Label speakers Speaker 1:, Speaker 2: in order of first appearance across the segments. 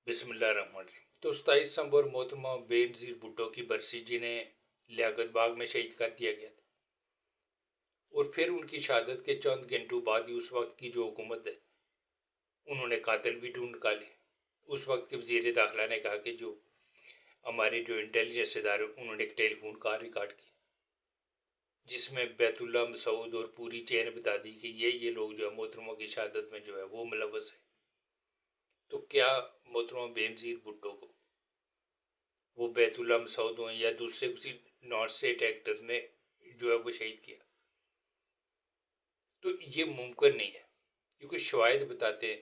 Speaker 1: बिस्मिल्लाहिर्रहमानिर्रहीम। तो 27 दिसंबर मोहतरमा बेनज़ीर भुट्टो की बरसी, जिन्हें लियाकत बाग में शहीद कर दिया गया था, और फिर उनकी शहादत के चंद घंटों बाद ही उस वक्त की जो हुकूमत है उन्होंने कातिल भी ढूंढ निकाले। उस वक्त के वज़ीर दाखिला ने कहा कि जो हमारे जो इंटेलिजेंस इदारे, उन्होंने एक टेलीफोन कॉल रिकॉर्ड की जिसमें बैतुल्ला मसूद और पूरी चेन बता दी कि ये लोग जो है मोहतरमा की शहादत में जो है वो मुलव्वस है। तो क्या मोहतरमा बेनज़ीर भुट्टो को वो बैतुल्ला मसूद हो या दूसरे किसी नॉन स्टेट एक्टर ने जो है वो शहीद किया, तो ये मुमकिन नहीं है, क्योंकि शवाहिद बताते हैं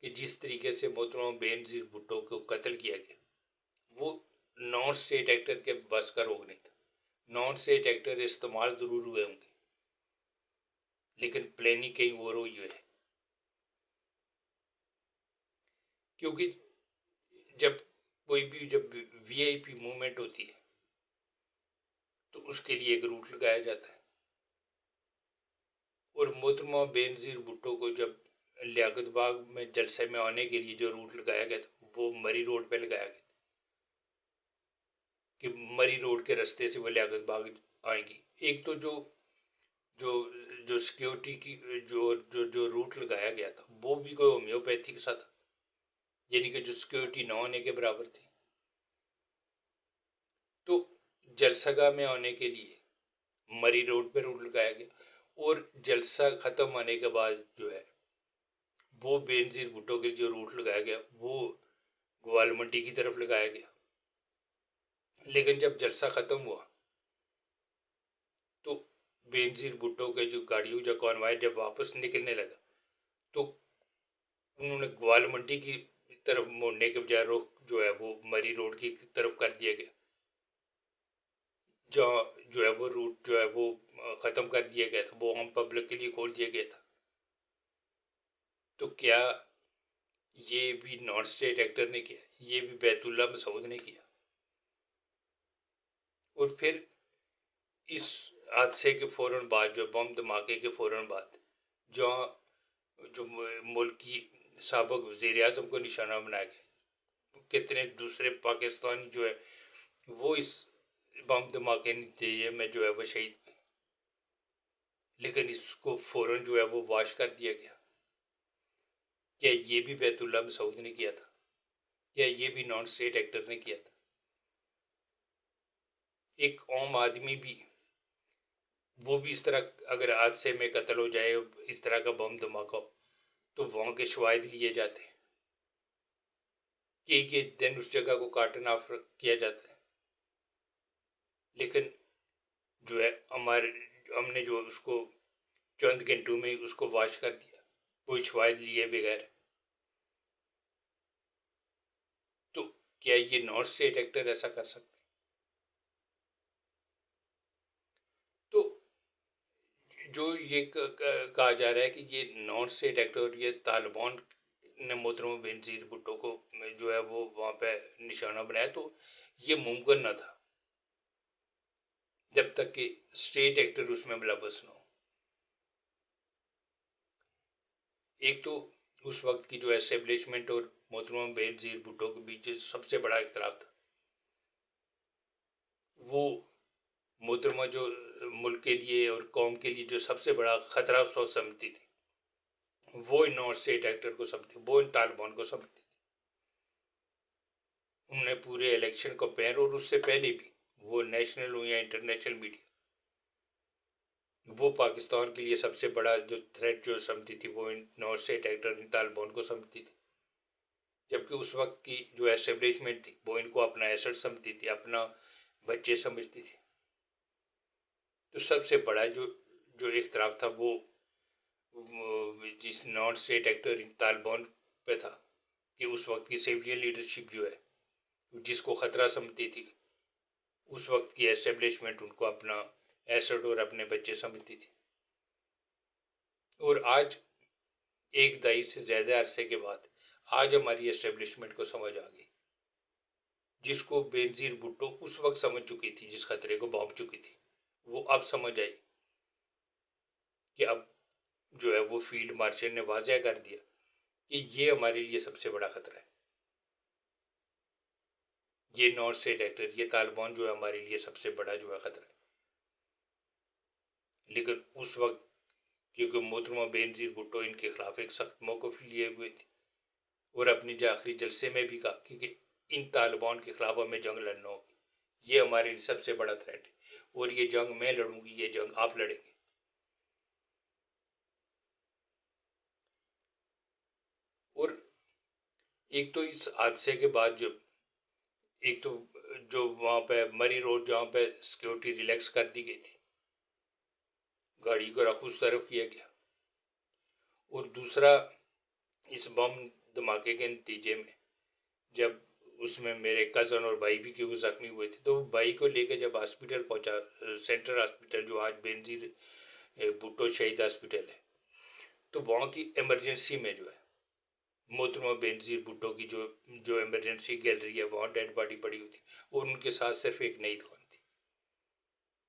Speaker 1: कि जिस तरीके से मोहतरमा बेनज़ीर भुट्टो को कत्ल किया गया, वो नॉन स्टेट एक्टर के बस का रोग नहीं था। नॉन स्टेट एक्टर इस्तेमाल ज़रूर हुए होंगे, लेकिन प्लानिंग कहीं और हुई है। क्योंकि जब वीआईपी मूवमेंट होती है तो उसके लिए एक रूट लगाया जाता है, और मोहतरमा बेनज़ीर भुट्टो को जब लियाकत बाग में जलसे में आने के लिए जो रूट लगाया गया था, वो मरी रोड पे लगाया गया कि मरी रोड के रास्ते से वो लियाकत बाग आएंगी। एक तो जो जो जो सिक्योरिटी की जो जो जो रूट लगाया गया था वो भी कोई होम्योपैथिक सा था, यानी कि जो सिक्योरिटी न होने के बराबर थी। तो जलसगा में आने के लिए मरी रोड पर रूट लगाया गया, और जलसा ख़त्म होने के बाद जो है वो बेनज़ीर भुट्टो के जो रूट लगाया गया वो ग्वाल मंडी की तरफ लगाया गया। लेकिन जब जलसा ख़त्म हुआ तो बेनज़ीर भुट्टो के जो गाड़ियों जो कॉन्वाय जब वापस निकलने लगा तो उन्होंने ग्वाल मंडी की तरफ मोड़ने के बजाय रुख जो है वो मरी रोड की तरफ कर दिया गया, जहाँ जो है वो रूट जो है वो ख़त्म कर दिया गया था, वो आम पब्लिक के लिए खोल दिया गया था। तो क्या ये भी नॉन स्टेट एक्टर ने किया, ये भी बैतुल्ला मसूद ने किया? और फिर इस हादसे के फ़ौरन बाद, जो बम धमाके के फ़ौरन बाद, जहाँ जो मुल्क की साबिक़ वज़ीर आज़म को निशाना बनाया गया, कितने दूसरे पाकिस्तानी जो है वो इस बम धमाके नतीजे में जो है वो शहीद हुए, लेकिन इसको फ़ौरन जो है वो वाश कर दिया गया। क्या ये भी बैतुल्ला मसूद ने किया था? क्या ये भी नॉन स्टेट एक्टर ने किया था? एक आम आदमी भी, वो भी इस तरह अगर हादसे में कत्ल हो जाए, इस तरह का बम धमाका हो, तो वहाँ के शवाहिद लिए जाते हैं कि ये दिन उस जगह को कार्टन ऑफ किया जाता है। लेकिन जो है हमने जो उसको चंद घंटों में उसको वाश कर दिया, कोई शवाहिद लिए बगैर। तो क्या ये नॉन स्टेट एक्टर ऐसा कर सकते? तो जो ये कहा जा रहा है कि ये नॉन स्टेट एक्टर, ये तालिबान ने मोहतरमा बेनज़ीर भुट्टो को जो है वो वहाँ पे निशाना बनाया, तो ये मुमकिन न था जब तक कि स्टेट एक्टर उसमें मुलव्वस न हो। एक तो उस वक्त की जो एस्टेब्लिशमेंट और मोहतरमा बेनज़ीर भुट्टो के बीच सबसे बड़ा इख्तलाफ था, वो मोहतरमा जो मुल्क के लिए और कौम के लिए जो सबसे बड़ा ख़तरा उस वक्त समझती थी, वो इन नॉन स्टेट एक्टर को समझती, वो इन तालिबान को समझती थी। उन्होंने पूरे इलेक्शन को पैर, और उससे पहले भी वो नेशनल हो या इंटरनेशनल मीडिया, वो पाकिस्तान के लिए सबसे बड़ा जो थ्रेट जो समझती थी वो इन नॉन स्टेट एक्टर, इन तालिबान को समझती थी। जबकि उस वक्त की जो एस्टेब्लिशमेंट थी वो इनको अपना एसेट समझती थी, अपना बच्चे समझती थी। तो सबसे बड़ा जो जो इख्तलाफ था वो जिस नॉन स्टेट एक्टर तालिबान पे था, कि उस वक्त की सिविलियन लीडरशिप जो है जिसको ख़तरा समझती थी, उस वक्त की एस्टेब्लिशमेंट उनको अपना एसेट और अपने बच्चे समझती थी। और आज एक दहाई से ज़्यादा अरसे के बाद आज हमारी एस्टेब्लिशमेंट को समझ आ गई, जिसको बेनज़ीर भुट्टो उस वक्त समझ चुकी थी, जिस खतरे को भांप चुकी थी, वो अब समझ आई कि अब जो है वो फील्ड मार्शल ने वाज़ह कर दिया कि ये हमारे लिए सबसे बड़ा ख़तरा है। یہ نان اسٹیٹ ایکٹر، یہ طالبان جو ہے ہمارے لیے سب سے بڑا جو ہے خطرہ ہے. لیکن اس وقت کیونکہ محترمہ بینظیر بھٹو ان کے خلاف ایک سخت موقف لیے ہوئے تھے اور اپنی آخری جلسے میں بھی کہا کہ ان طالبان کے خلاف ہمیں جنگ لڑنا ہوگی، یہ ہمارے لیے سب سے بڑا تھریٹ ہے، اور یہ جنگ میں لڑوں گی، یہ جنگ آپ لڑیں گے. اور ایک تو اس حادثے کے بعد ایک تو جو وہاں پہ مری روڈ جہاں پہ سیکیورٹی ریلیکس کر دی گئی تھی، گاڑی کو رخ اس طرف کیا گیا، اور دوسرا اس بم دھماکے کے نتیجے میں جب اس میں میرے کزن اور بھائی بھی کیوں زخمی ہوئے تھے، تو بھائی کو لے کے جب ہاسپٹل پہنچا، سینٹرل ہاسپٹل جو آج بینظیر بھٹو شہید ہاسپٹل ہے، تو وہاں کی ایمرجنسی میں جو ہے محترمہ بینظیر بھٹو کی جو ایمرجنسی گیلری ہے وہاں ڈیڈ باڈی پڑی ہوئی تھی، اور ان کے ساتھ صرف ایک نئی خان تھی.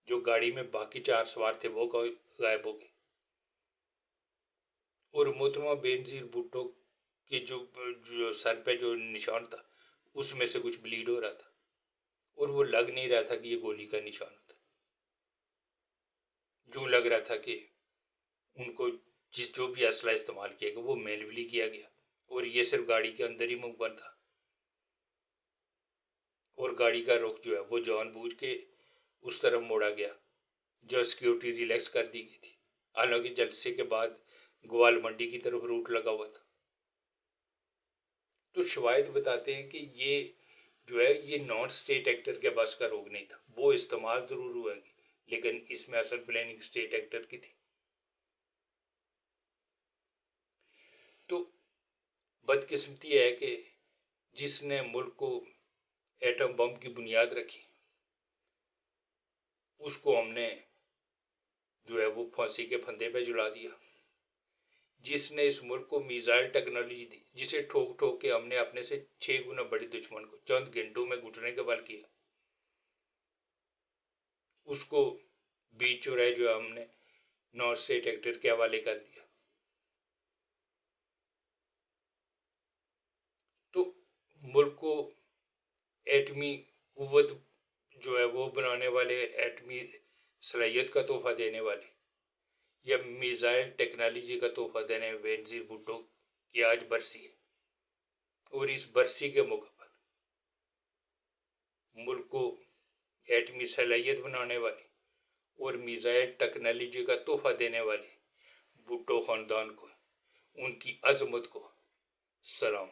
Speaker 1: جو گاڑی میں باقی 4 سوار تھے وہ غائب ہو گئے، اور محترمہ بینظیر بھٹو کے جو سر پہ جو نشان تھا اس میں سے کچھ بلیڈ ہو رہا تھا، اور وہ لگ نہیں رہا تھا کہ یہ گولی کا نشان ہوتا، جو لگ رہا تھا کہ ان کو جو بھی اسلحہ استعمال کیا گیا وہ مینولی کیا گیا، اور یہ صرف گاڑی کے اندر ہی ممکن تھا، اور گاڑی کا رخ جو ہے وہ جان بوجھ کے اس طرف موڑا گیا جو سیکیورٹی ریلیکس کر دی گئی تھی، حالانکہ جلسے کے بعد گوال منڈی کی طرف روٹ لگا ہوا تھا. تو شواہد بتاتے ہیں کہ یہ جو ہے یہ نان اسٹیٹ ایکٹر کے بس کا روگ نہیں تھا، وہ استعمال ضرور ہوئے گی لیکن اس میں اصل پلاننگ اسٹیٹ ایکٹر کی تھی. تو بدقسمتی ہے کہ جس نے ملک کو ایٹم بم کی بنیاد رکھی اس کو ہم نے جو ہے وہ پھانسی کے پھندے پہ جلا دیا. جس نے اس ملک کو میزائل ٹیکنالوجی دی، جسے ٹھوک ٹھوک کے ہم نے اپنے سے 6 گنا بڑے دشمن کو چند گھنٹوں میں گھٹنے کے بل کیا، اس کو بیچ چوراہے جو ہم نے نان اسٹیٹ ایکٹر کے حوالے کر دیا. تو ملک کو ایٹمی قوت جو ہے وہ بنانے والے، ایٹمی صلاحیت کا تحفہ دینے والے یا میزائل ٹیکنالوجی کا تحفہ دینے بینظیر بھٹو کی آج برسی ہے، اور اس برسی کے موقع پر ملک کو ایٹمی صلاحیت بنانے والے اور میزائل ٹیکنالوجی کا تحفہ دینے والے بھٹو خاندان کو، ان کی عظمت کو سلام.